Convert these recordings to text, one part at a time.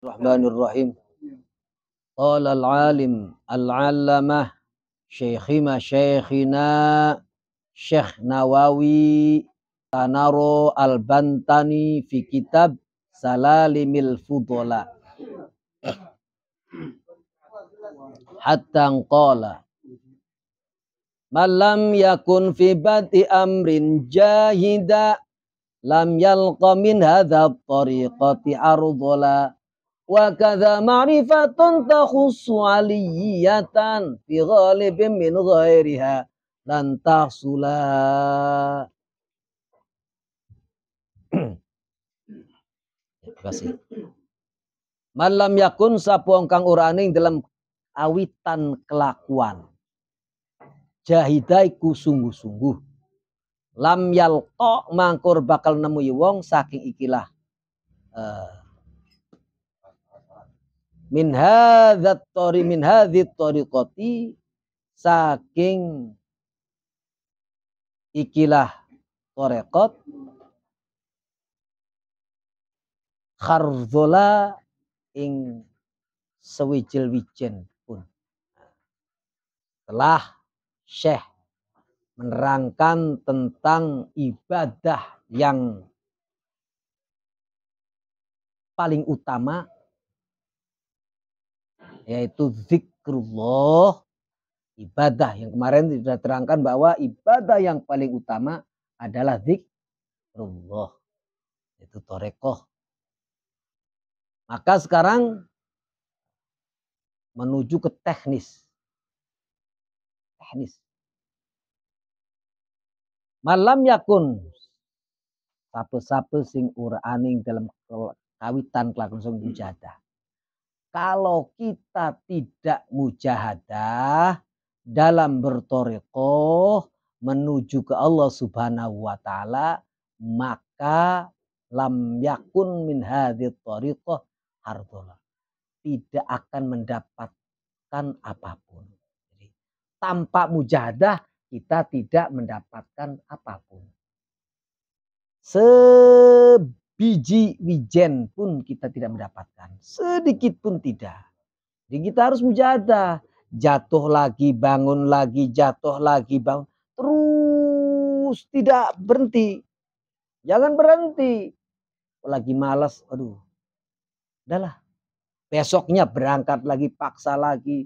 Bismillahirrahmanirrahim. Qala al-alim al-allamah syekhina Syekh Nawawi Tanaro al-Bantani fi kitab Salalimil Fudala hatta qala man lam yakun fi bati amrin jahida lam yalqa min hadha tariqati ardala wa kadza ma'rifatun takhussu aliyatan fi ghalibin min ghairiha lan tahsula. Terima kasih. Malam yakun sapuang kang ora aning dalam awitan kelakuan jahidaiku sungguh-sungguh lam yalqa mangkur bakal nemu wong saking ikilah min hadzat tariqati saking ikilah tariqat khardhola ing sewijil-wijen pun. Telah Syekh menerangkan tentang ibadah yang paling utama, yaitu zikrullah. Ibadah yang kemarin sudah terangkan bahwa ibadah yang paling utama adalah zikrullah, itu torekoh. Maka sekarang menuju ke teknis. Malam yakun sape-sape sing ora aning dalam kawitan kelakuan sing mujahadah. Kalau kita tidak mujahadah dalam bertorekoh menuju ke Allah Subhanahu wa taala, maka lam yakun min hadhit thariqah hardhola. Tidak akan mendapatkan apapun. Jadi, tanpa mujahadah kita tidak mendapatkan apapun. Sebiji wijen pun kita tidak mendapatkan. Sedikit pun tidak. Jadi kita harus mujahadah. Jatuh lagi, bangun lagi, jatuh lagi, bangun. Terus tidak berhenti. Jangan berhenti. Lagi malas, aduh. Udahlah. Besoknya berangkat lagi, paksa lagi.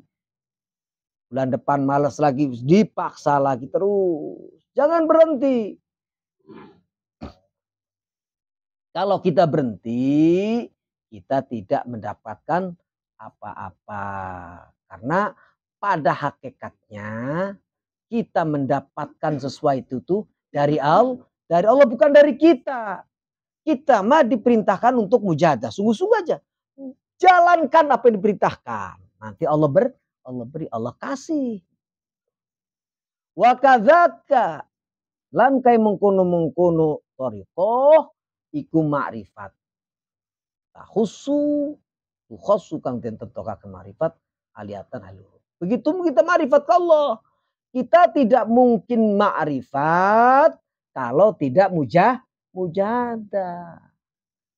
Bulan depan malas lagi, dipaksa lagi terus. Jangan berhenti. Kalau kita berhenti, kita tidak mendapatkan apa-apa. Karena pada hakikatnya kita mendapatkan sesuatu itu dari Allah. Dari Allah, bukan dari kita. Kita mah diperintahkan untuk mujahadah. Sungguh-sungguh aja. Jalankan apa yang diperintahkan. Nanti Allah beri, Allah kasih. Wa kadzaka lan kai mengkono thariqah iku ma'rifat. Khusu kang den tentokaken ma'rifat aliyatan haluhur. Begitu kita ma'rifat ke Allah. Kita tidak mungkin ma'rifat kalau tidak mujahadah.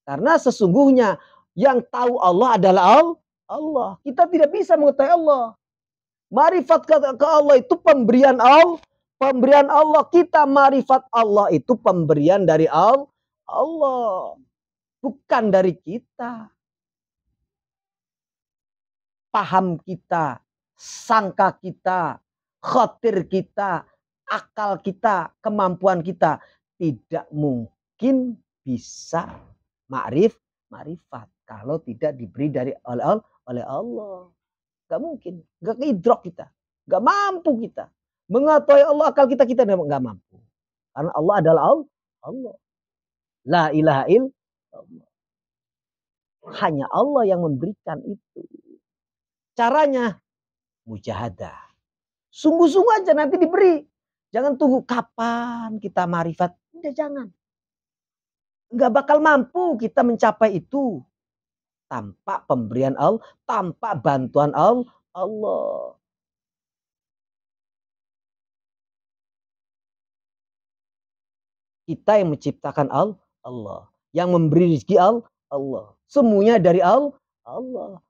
Karena sesungguhnya yang tahu Allah adalah Allah. Kita tidak bisa mengetahui Allah. Ma'rifat ke Allah itu pemberian Allah. Pemberian Allah. Kita ma'rifat Allah itu pemberian dari Allah. Bukan dari kita. Paham kita, sangka kita, khatir kita, akal kita, kemampuan kita tidak mungkin bisa ma'rifat kalau tidak diberi dari oleh Allah. Gak mungkin, gak keidrok kita, gak mampu kita mengetahui Allah. Akal kita gak mampu, karena Allah adalah Allah. La ilaha illallah. Hanya Allah yang memberikan itu. Caranya mujahadah. Sungguh-sungguh aja nanti diberi. Jangan tunggu kapan kita ma'rifat. Udah jangan. Gak bakal mampu kita mencapai itu tanpa pemberian Allah, tanpa bantuan Allah. Kita yang menciptakan Allah, yang memberi rezeki Allah. Semuanya dari Allah. Allah.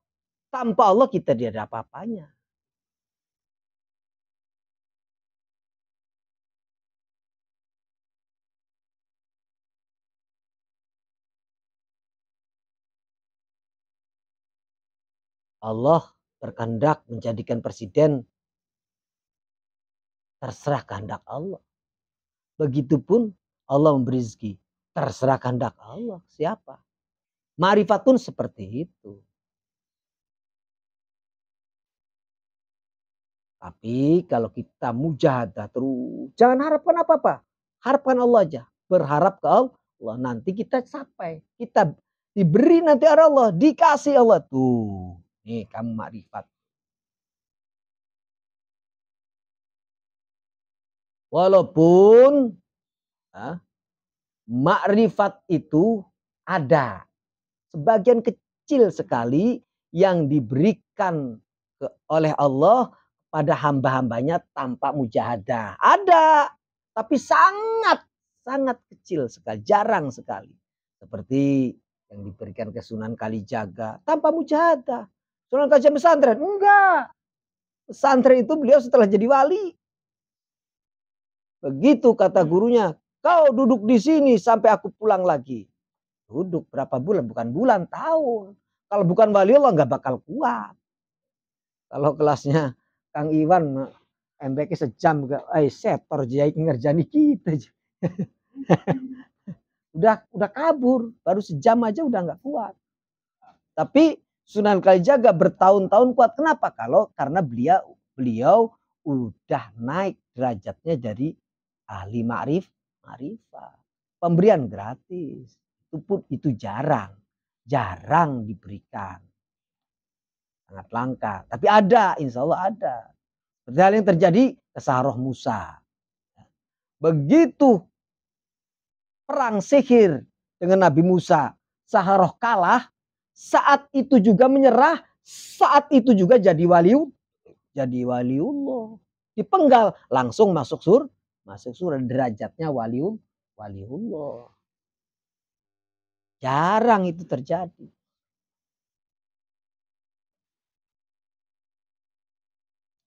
Tanpa Allah kita tidak ada apa-apanya. Allah berkehendak menjadikan presiden, terserah kehendak Allah. Begitupun Allah memberi rezeki, terserah kehendak Allah. Siapa? Ma'rifat pun seperti itu. Tapi kalau kita mujahadah terus, jangan harapkan apa-apa. Harapkan Allah aja. Berharap ke Allah. Nanti kita sampai. Kita diberi nanti Allah. Dikasih Allah. Tuh. Nih kamu makrifat. Walaupun makrifat itu ada. Sebagian kecil sekali yang diberikan oleh Allah pada hamba-hambanya tanpa mujahadah. Ada, tapi sangat kecil sekali, jarang sekali. Seperti yang diberikan ke Sunan Kalijaga tanpa mujahadah. Sunan Kalijaga pesantren? Enggak. Pesantren itu beliau setelah jadi wali. Begitu kata gurunya, kau duduk di sini sampai aku pulang lagi. Duduk berapa bulan? Bukan bulan, tahun. Kalau bukan wali Allah nggak bakal kuat. Kalau kelasnya Kang Iwan MBK sejam setor jahit ngerjani kita. udah kabur, baru sejam aja udah nggak kuat. Tapi Sunan Kalijaga bertahun-tahun kuat. Kenapa? Karena beliau udah naik derajatnya dari ahli ma'rifat. Pemberian gratis. Itu jarang diberikan. Sangat langka. Tapi ada, insya Allah ada. Seperti hal yang terjadi ke Saharah Musa. Begitu perang sihir dengan Nabi Musa, Saharah kalah, saat itu juga menyerah, saat itu juga jadi waliullah. Dipenggal, langsung masuk surga, derajatnya waliullah. Jarang itu terjadi.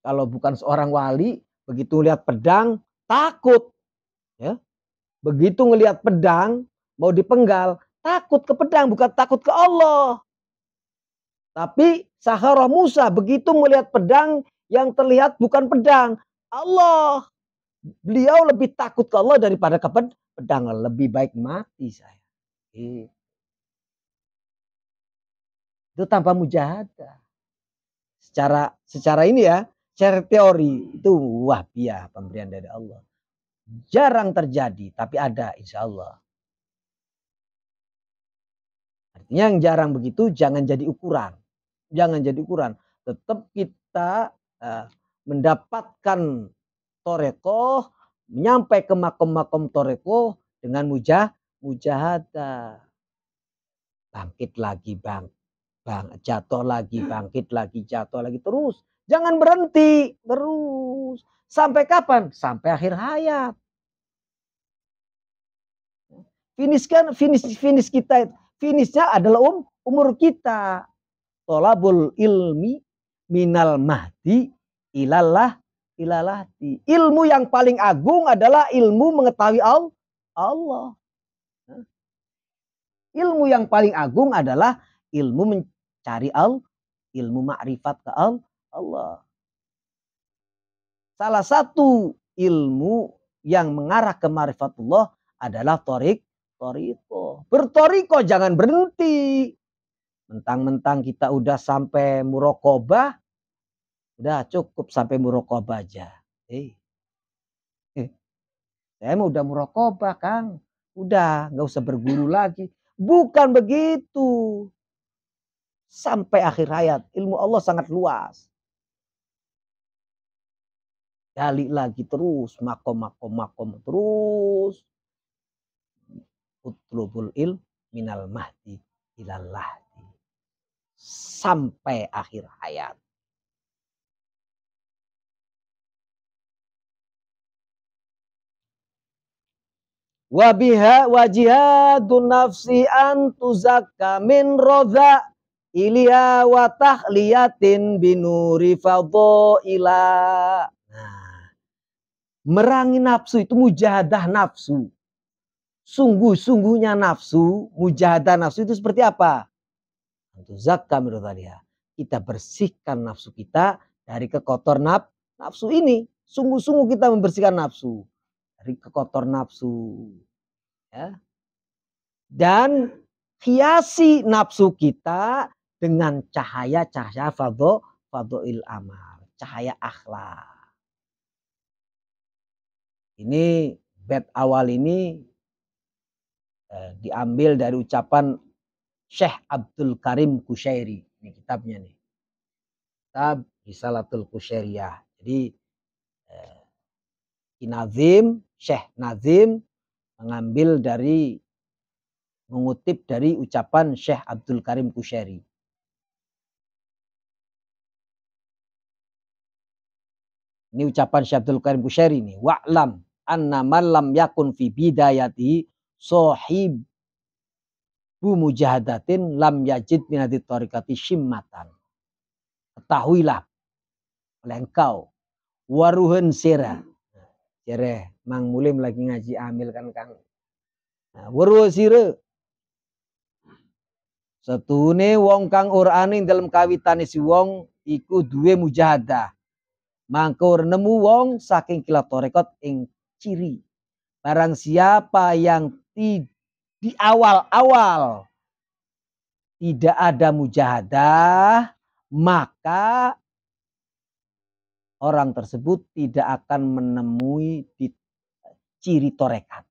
Kalau bukan seorang wali, begitu lihat pedang, takut. Ya. Begitu ngelihat pedang, mau dipenggal, takut ke pedang, bukan takut ke Allah. Tapi Saharah Musa, begitu melihat pedang, yang terlihat bukan pedang, Allah. Beliau lebih takut ke Allah daripada ke pedang. Lebih baik mati saya. Itu tanpa mujahadah. Secara ini ya, secara teori itu wahbiah pemberian dari Allah. Jarang terjadi, tapi ada insya Allah. Artinya yang jarang begitu jangan jadi ukuran. Jangan jadi ukuran. Tetap kita mendapatkan torekoh, menyampai ke makom-makom torekoh dengan mujahadah. Bangkit lagi jatuh lagi, bangkit lagi, jatuh lagi. Terus. Jangan berhenti. Terus. Sampai kapan? Sampai akhir hayat. Finish kita. Finishnya adalah umur kita. Tolabul ilmi minal mahdi ilallah. Ilmu yang paling agung adalah ilmu mengetahui Allah. Ilmu yang paling agung adalah ilmu mencari Allah. Ilmu ma'rifat ke Allah. Salah satu ilmu yang mengarah ke ma'rifatullah adalah toriko. Bertoriko jangan berhenti. Mentang-mentang kita udah sampai muraqabah, udah cukup sampai muraqabah aja. Saya mau udah muraqabah, Kang. Udah, nggak usah berguru lagi. Bukan begitu. Sampai akhir hayat, ilmu Allah sangat luas. Gali lagi terus, makom terus. Utlubul ilm minal mahdi ilallah. Sampai akhir hayat. Wabiha wajihadun nafsi antuzakka min rodha Ilya wa tahliyatin binuri fadhaila. Nah, merangi nafsu itu mujahadah nafsu. Sungguh-sungguhnya nafsu, mujahadah nafsu itu seperti apa? Untuk zakka menurut dia. Kita bersihkan nafsu kita dari kekotor nafsu ini. Sungguh-sungguh kita membersihkan nafsu dari kekotor nafsu. Ya. Dan hiasi nafsu kita dengan cahaya-cahaya fadhoil amal. Cahaya akhlak. Ini bait awal ini diambil dari ucapan Syekh Abdul Karim Kusyairi. Ini kitabnya nih. Kitab Risalatul Kusyairiyah. Jadi Nazim, Syekh Nazim mengutip dari ucapan Syekh Abdul Karim Kusyairi. Ini ucapan Syekh Abdul Karim Kusyairi ini. Wa'lam anna man lam yakun fi bidayati sahib bu mujahadatin lam yajid minati tariqati syimmatan. Ketahuilah oleh engkau waruhen sira. Jere Mang Mulim lagi ngaji amil kan Kang. Nah, waruhen sira. Setune wong kang ora aning dalam kawitane si wong iku duwe mujahadah. Mangko nemu wong saking kilat torekot ing ciri. Barang siapa yang di awal-awal tidak ada mujahadah, maka orang tersebut tidak akan menemui di ciri torekat.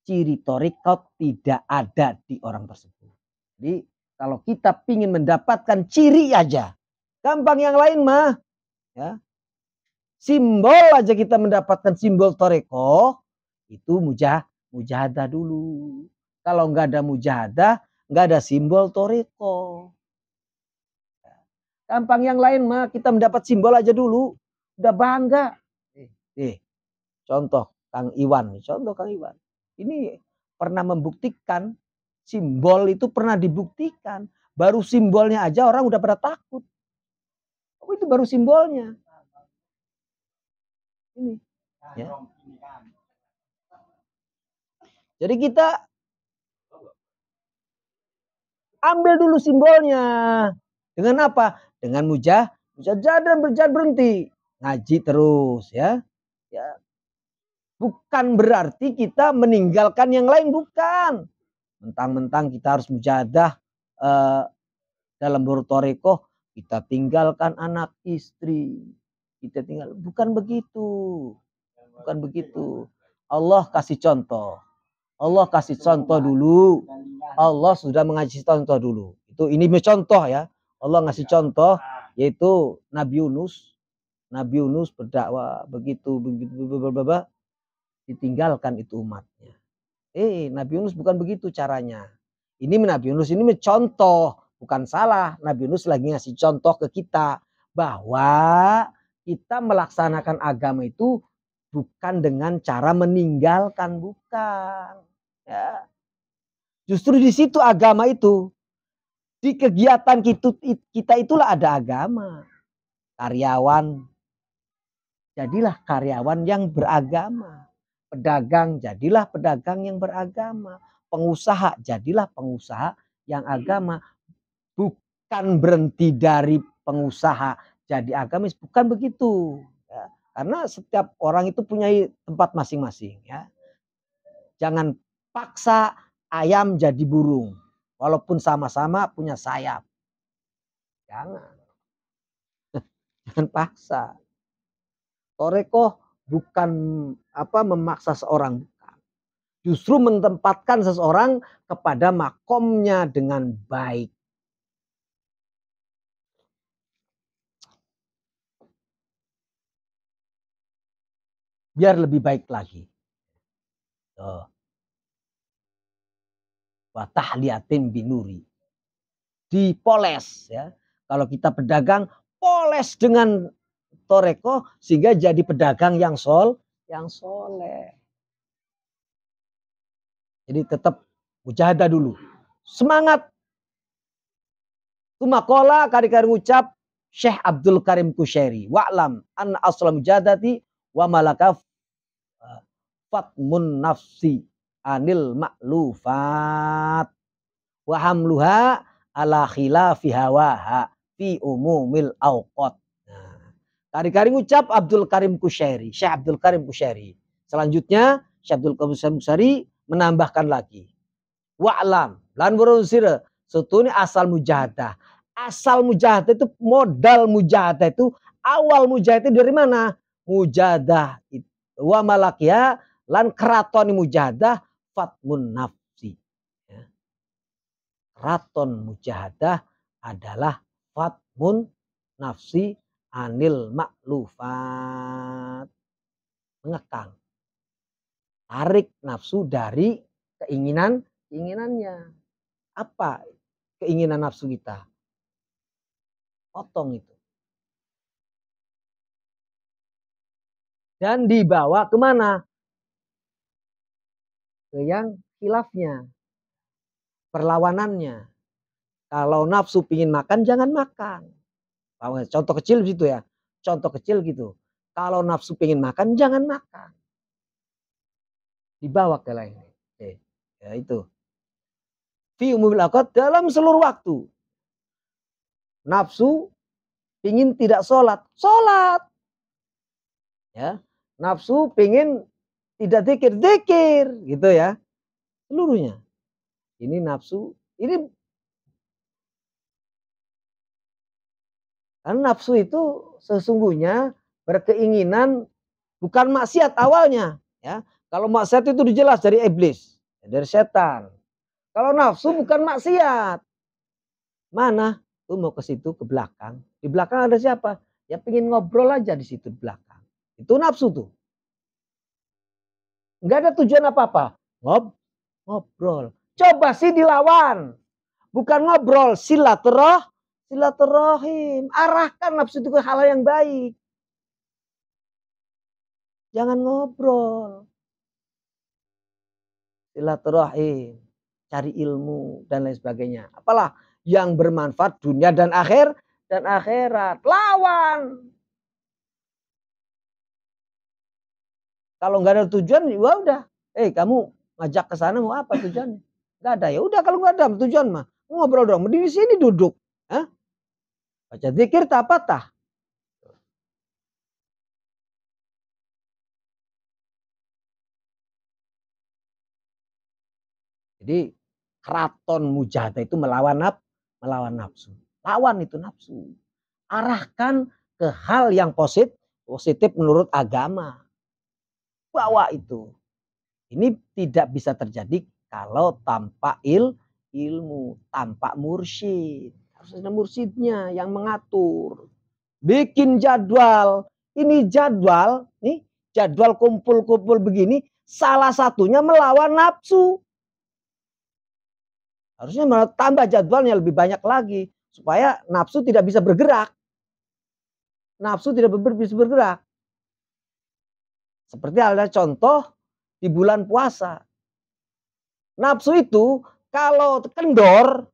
Ciri torekot tidak ada di orang tersebut. Jadi kalau kita ingin mendapatkan ciri aja, gampang yang lain mah. Ya. Simbol aja kita mendapatkan simbol toreko, itu mujahadah dulu. Kalau nggak ada mujahadah, nggak ada simbol toreko. Gampang yang lain mah, kita mendapat simbol aja dulu. Udah bangga. Contoh Kang Iwan. Ini pernah membuktikan, simbol itu pernah dibuktikan. Baru simbolnya aja orang udah pada takut. Oh, itu baru simbolnya. Ini. Ya. Jadi kita ambil dulu simbolnya. Dengan apa? Dengan mujahadah dan berjalan berhenti. Ngaji terus ya. Bukan berarti kita meninggalkan yang lain, bukan. Mentang-mentang kita harus mujahadah dalam bertorikoh, kita tinggalkan anak istri. Bukan begitu. Bukan begitu. Allah kasih contoh. Allah kasih contoh dulu. Allah sudah mengasih contoh dulu. Ini contoh ya. Allah ngasih contoh yaitu Nabi Yunus. Nabi Yunus berdakwah begitu ditinggalkan itu umatnya. Nabi Yunus bukan begitu caranya. Ini Nabi Yunus ini mencontoh, bukan salah. Nabi Yunus lagi ngasih contoh ke kita bahwa kita melaksanakan agama itu bukan dengan cara meninggalkan, bukan. Ya. Justru di situ agama itu, di kegiatan kita itulah ada agama. Karyawan, jadilah karyawan yang beragama. Pedagang, jadilah pedagang yang beragama. Pengusaha, jadilah pengusaha yang agama. Bukan berhenti dari pengusaha jadi agamis, bukan begitu. Ya. Karena setiap orang itu punya tempat masing-masing. Ya. Jangan paksa ayam jadi burung. Walaupun sama-sama punya sayap. Jangan. Jangan paksa. Toreko bukan memaksa seorang. Justru menempatkan seseorang kepada makomnya dengan baik. Biar lebih baik lagi. Wa tahliyatin binuri. Dipoles ya. Kalau kita pedagang, poles dengan toreko sehingga jadi pedagang yang soleh. Jadi tetap mujahadah dulu. Semangat Tumakola kari-kari ngucap Syekh Abdul Karim Kusyairi. Wa'lam an aslam jadati wa malaka fatmun nafsi anil ma'lufat. Wa hamluha ala khilafi hawaha fi umumil awqat. Nah, kari-kari ngucap Abdul Karim Kusyairi. Syekh Abdul Karim Kusyairi. Selanjutnya Syekh Abdul Karim Kusyairi menambahkan lagi. Wa'lam lan berusir setuni asal mujahadah. Asal mujahadah itu modal mujahadah itu awal mujahadah dari mana? Mujahadah itu wa malakia lan keraton mujahadah fatmun nafsi. Ya. Keraton mujahadah adalah fatmun nafsi anil maklufat. Mengekang. Tarik nafsu dari keinginannya. Apa keinginan nafsu kita? Potong itu. Dan dibawa kemana? Ke yang khilafnya. Perlawanannya. Kalau nafsu pingin makan, jangan makan. Contoh kecil gitu ya. Contoh kecil gitu. Kalau nafsu pingin makan, jangan makan. Dibawa ke lain. Ya itu. Fi umumil awqat dalam seluruh waktu. Nafsu pingin tidak sholat. Sholat. Ya. Nafsu pingin tidak zikir. Gitu ya. Seluruhnya. Ini nafsu. Ini karena nafsu itu sesungguhnya berkeinginan bukan maksiat awalnya. Ya. Kalau maksiat itu dijelas dari iblis. Dari setan. Kalau nafsu bukan maksiat. Mana? Tuh mau ke situ, ke belakang. Di belakang ada siapa? Ya pengen ngobrol aja di situ di belakang. Itu nafsu tuh. Enggak ada tujuan apa-apa. Ngobrol. Coba sih dilawan. Bukan ngobrol, silaturahim. Arahkan nafsu itu ke hal yang baik. Jangan ngobrol. Silaturahim. Cari ilmu dan lain sebagainya. Apalah yang bermanfaat dunia dan akhirat. Lawan. Kalau nggak ada tujuan, ya udah. Kamu ngajak ke sana mau apa tujuannya? Nggak ada. Ya udah kalau nggak ada tujuan mah ngobrol dong. Di sini duduk. Hah? Baca zikir tak patah. Jadi keraton mujahadah itu melawan nafsu. Lawan itu nafsu. Arahkan ke hal yang positif menurut agama. Bawa itu. Ini tidak bisa terjadi kalau tanpa ilmu, tanpa mursyid. Harus ada mursyidnya yang mengatur. Bikin jadwal. Ini jadwal, nih jadwal kumpul-kumpul begini, salah satunya melawan nafsu. Harusnya tambah jadwalnya lebih banyak lagi supaya nafsu tidak bisa bergerak. Nafsu tidak bisa bergerak. Seperti ada contoh di bulan puasa. Nafsu itu kalau kendor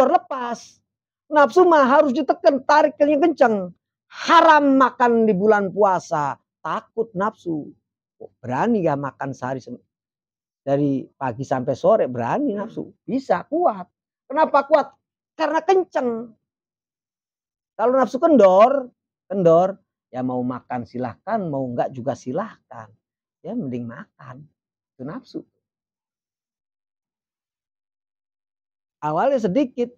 lepas. Nafsu mah harus ditekan, tarik kencang. Haram makan di bulan puasa. Takut nafsu. Berani gak makan sehari dari pagi sampai sore, berani nafsu. Bisa, kuat. Kenapa kuat? Karena kenceng. Kalau nafsu kendor, ya mau makan silahkan, mau enggak juga silahkan. Ya mending makan. Itu nafsu. Awalnya sedikit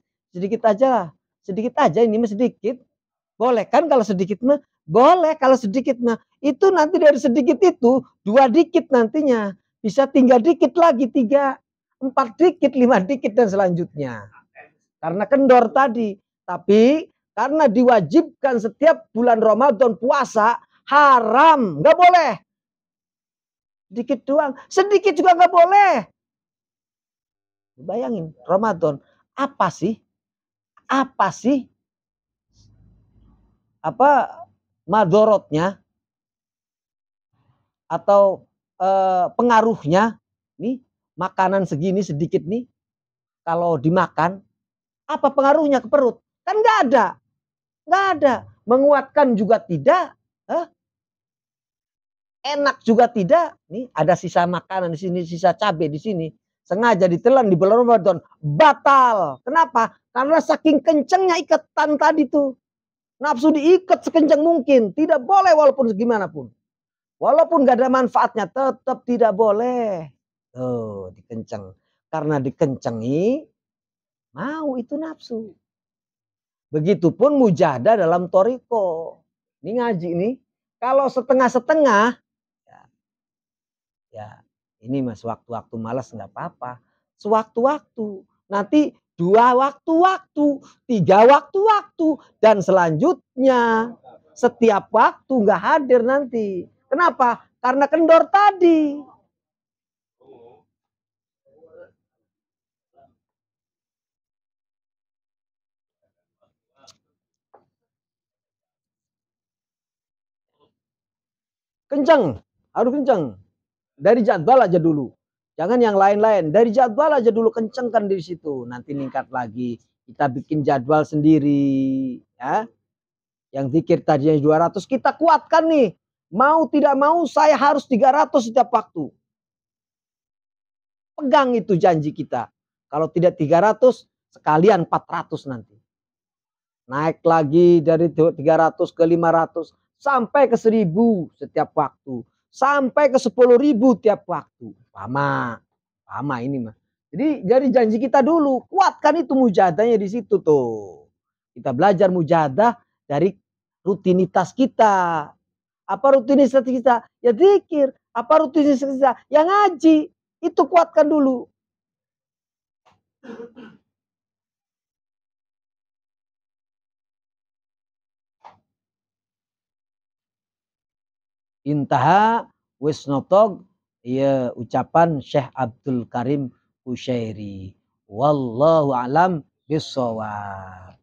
aja ini mah sedikit. Boleh kan kalau sedikit mah? Boleh kalau sedikit mah. Itu nanti dari sedikit itu 2 dikit nantinya. Bisa tinggal dikit lagi 3, 4 dikit, 5 dikit dan selanjutnya. Karena kendor tadi. Tapi karena diwajibkan setiap bulan Ramadan puasa haram. Nggak boleh. Sedikit doang. Sedikit juga nggak boleh. Bayangin Ramadan. Apa sih madorotnya atau pengaruhnya nih makanan segini sedikit nih kalau dimakan apa pengaruhnya ke perut? Kan nggak ada. Nggak ada. Menguatkan juga tidak. Enak juga tidak. Nih ada sisa makanan di sini, sisa cabai di sini. Sengaja ditelan di bulan Ramadan. Batal. Kenapa? Karena saking kencengnya ikatan tadi tuh. Nafsu diikat sekencang mungkin. Tidak boleh walaupun gimana pun. Walaupun gak ada manfaatnya tetap tidak boleh. Oh, dikenceng. Karena dikencengi, mau itu nafsu. Begitupun mujahadah dalam toriko. Ini ngaji nih. Kalau setengah-setengah, ya ini mas waktu-waktu malas nggak apa-apa. Sewaktu-waktu. Nanti 2 waktu-waktu, 3 waktu-waktu. Dan selanjutnya setiap waktu nggak hadir nanti. Kenapa? Karena kendor tadi. Kenceng, harus kenceng. Dari jadwal aja dulu. Jangan yang lain-lain. Dari jadwal aja dulu kencengkan di situ. Nanti meningkat lagi. Kita bikin jadwal sendiri. Ya. Yang zikir tadinya 200 kita kuatkan nih. Mau tidak mau saya harus 300 setiap waktu. Pegang itu janji kita. Kalau tidak 300 sekalian 400 nanti. Naik lagi dari 300 ke 500 sampai ke 1000 setiap waktu. Sampai ke 10.000 tiap waktu. Lama ini mah. Jadi janji kita dulu. Kuatkan itu mujahadahnya di situ tuh. Kita belajar mujahadah dari rutinitas kita. Apa rutinitas kita? Ya zikir. Apa rutinitas kita? Ya ngaji. Itu kuatkan dulu. Intaha wisnotog ya ucapan Syekh Abdul Karim Kusyairi. Wallahu alam bisawab.